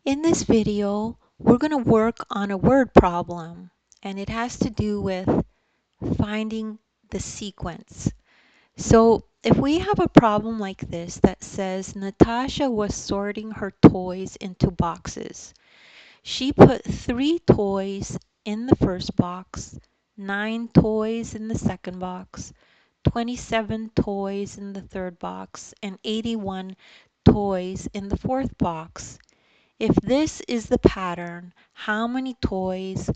In this video, we're going to work on a word problem, and it has to do with finding the sequence. So if we have a problem like this that says Natasha was sorting her toys into boxes. She put 3 toys in the first box, 9 toys in the second box, 27 toys in the third box, and 81 toys in the fourth box. If this is the pattern, how many toys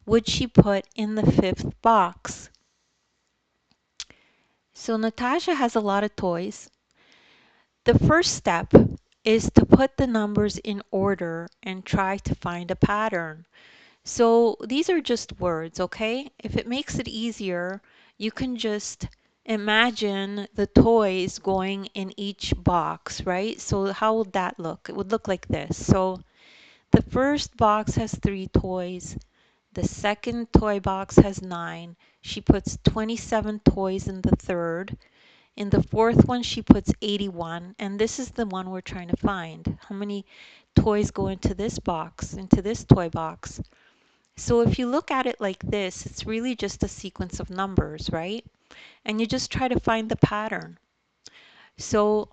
would she put in the fifth box? So Natasha has a lot of toys. The first step is to put the numbers in order and try to find a pattern. So these are just words, okay? If it makes it easier, you can just imagine the toys going in each box, right? So how would that look? It would look like this. So the first box has 3 toys. The second toy box has 9. She puts 27 toys in the third. In the fourth one, she puts 81. And this is the one we're trying to find. How many toys go into this box, into this toy box? So if you look at it like this, it's really just a sequence of numbers, right? And you just try to find the pattern. So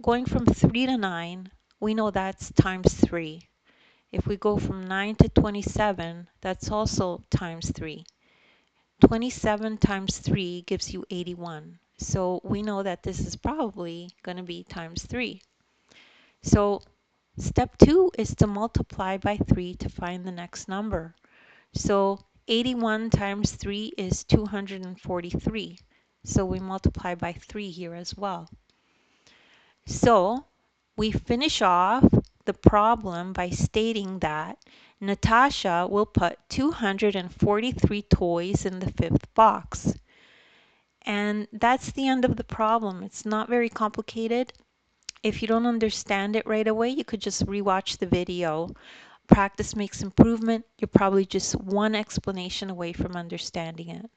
going from 3 to 9, we know that's times 3. If we go from 9 to 27, that's also times 3. 27 times 3 gives you 81. So we know that this is probably going to be times 3. So step 2 is to multiply by 3 to find the next number. So 81 times 3 is 243. So we multiply by 3 here as well. So we finish off the problem by stating that Natasha will put 243 toys in the fifth box. And that's the end of the problem. It's not very complicated. If you don't understand it right away, you could just rewatch the video. Practice makes improvement. You're probably just one explanation away from understanding it.